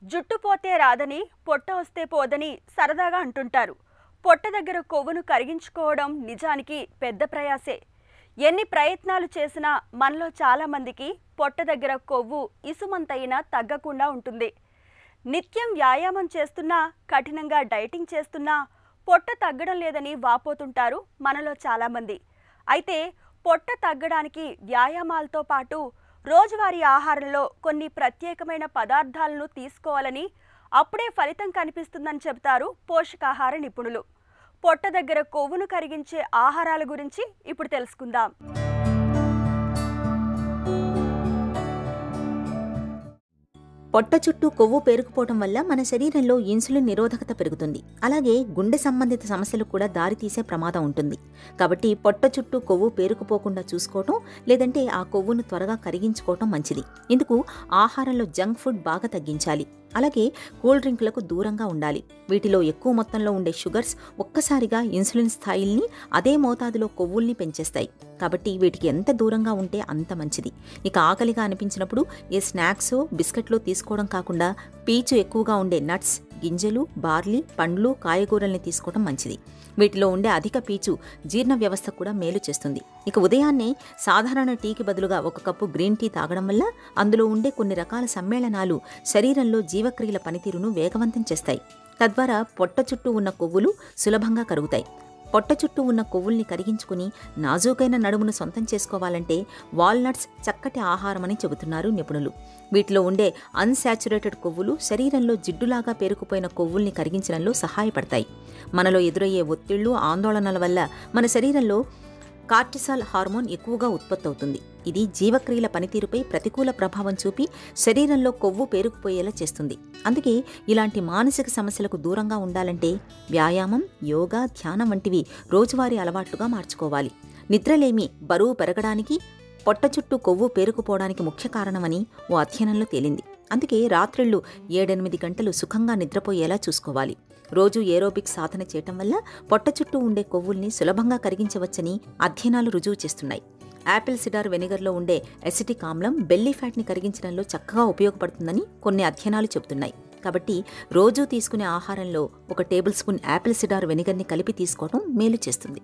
జుట్టు పోతే రాదని పొట్ట వస్తే పోదని సరదాగా అంటుంటారు. పొట్ట దగ్గర కొవ్వును కరిగించుకోవడం నిజానికి పెద్ద ప్రయాసే. ఎన్ని ప్రయత్నాలు చేసినా మనలో చాలా మందికి పొట్ట దగ్గర కొవ్వు ఇసుమంతైనా తగ్గకుండా ఉంటుంది. నిత్యం వ్యాయామం చేస్తున్నా, కఠినంగా డైటింగ్ చేస్తున్నా పొట్ట తగ్గడం లేదని వాపోతుంటారు మనలో చాలామంది. అయితే పొట్ట తగ్గడానికి వ్యాయామాలతో పాటు రోజువారీ ఆహారంలో కొన్ని ప్రత్యేకమైన పదార్థాలను తీసుకోవాలని, అప్పుడే ఫలితం కనిపిస్తుందని చెబుతారు పోషకాహార నిపుణులు. పొట్ట దగ్గర కొవ్వును కరిగించే ఆహారాల గురించి ఇప్పుడు తెలుసుకుందాం. పొట్ట చుట్టూ కొవ్వు పేరుకుపోవడం వల్ల మన శరీరంలో ఇన్సులిన్ నిరోధకత పెరుగుతుంది. అలాగే గుండె సంబంధిత సమస్యలకు కూడా దారితీసే ప్రమాదం ఉంటుంది. కాబట్టి పొట్ట చుట్టూ కొవ్వు పేరుకుపోకుండా చూసుకోవటం, లేదంటే ఆ కొవ్వును త్వరగా కరిగించుకోవటం మంచిది. ఇందుకు ఆహారంలో జంక్ ఫుడ్ బాగా తగ్గించాలి. అలాగే కూల్ డ్రింకులకు దూరంగా ఉండాలి. వీటిలో ఎక్కువ మొత్తంలో ఉండే షుగర్స్ ఒక్కసారిగా ఇన్సులిన్ స్థాయిల్ని, అదే మోతాదులో కొవ్వుల్ని పెంచేస్తాయి. కాబట్టి వీటికి ఎంత దూరంగా ఉంటే అంత మంచిది. ఇక ఆకలిగా అనిపించినప్పుడు ఏ స్నాక్స్, బిస్కెట్లు తీసుకోవడం కాకుండా పీచు ఎక్కువగా ఉండే నట్స్, గింజలు, బార్లీ, పండ్లు, కాయగూరల్ని తీసుకోవడం మంచిది. వీటిలో ఉండే అధిక పీచు జీర్ణ వ్యవస్థ కూడా మేలు చేస్తుంది. ఇక ఉదయాన్నే సాధారణ టీకి బదులుగా 1 కప్పు గ్రీన్ టీ తాగడం వల్ల అందులో ఉండే కొన్ని రకాల సమ్మేళనాలు శరీరంలో జీవక్రియల పనితీరును వేగవంతం చేస్తాయి. తద్వారా పొట్ట చుట్టూ ఉన్న కొవ్వులు సులభంగా కరుగుతాయి. పొట్ట చుట్టూ ఉన్న కొవ్వుల్ని కరిగించుకుని నాజూకైన నడుమును సొంతం చేసుకోవాలంటే వాల్నట్స్ చక్కటి ఆహారమని చెబుతున్నారు నిపుణులు. వీటిలో ఉండే అన్సాచురేటెడ్ కొవ్వులు శరీరంలో జిడ్డులాగా పేరుకుపోయిన కొవ్వుల్ని కరిగించడంలో సహాయపడతాయి. మనలో ఎదురయ్యే ఒత్తిళ్లు, ఆందోళనల వల్ల మన శరీరంలో కార్టిసాల్ హార్మోన్ ఎక్కువగా ఉత్పత్తి అవుతుంది. ఇది జీవక్రియల పనితీరుపై ప్రతికూల ప్రభావం చూపి శరీరంలో కొవ్వు పేరుకుపోయేలా చేస్తుంది. అందుకే ఇలాంటి మానసిక సమస్యలకు దూరంగా ఉండాలంటే వ్యాయామం, యోగా, ధ్యానం వంటివి రోజువారీ అలవాట్లుగా మార్చుకోవాలి. నిద్రలేమి బరువు పెరగడానికి, పొట్ట చుట్టూ కొవ్వు పేరుకుపోవడానికి ముఖ్య కారణమని ఓ అధ్యయనంలో తేలింది. అందుకే రాత్రిళ్లు 7-8 గంటలు సుఖంగా నిద్రపోయేలా చూసుకోవాలి. రోజు ఏరోబిక్ సాధన చేయటం వల్ల పొట్ట చుట్టూ ఉండే కొవ్వుల్ని సులభంగా కరిగించవచ్చని అధ్యయనాలు రుజువు చేస్తున్నాయి. యాపిల్ సిడార్ వెనిగర్లో ఉండే ఎసిటిక్ ఆమ్లం బెల్లీ ఫ్యాట్ని కరిగించడంలో చక్కగా ఉపయోగపడుతుందని కొన్ని అధ్యయనాలు చెబుతున్నాయి. కాబట్టి రోజూ తీసుకునే ఆహారంలో 1 టేబుల్ స్పూన్ యాపిల్ సిడార్ వెనిగర్ని కలిపి తీసుకోవడం మేలు చేస్తుంది.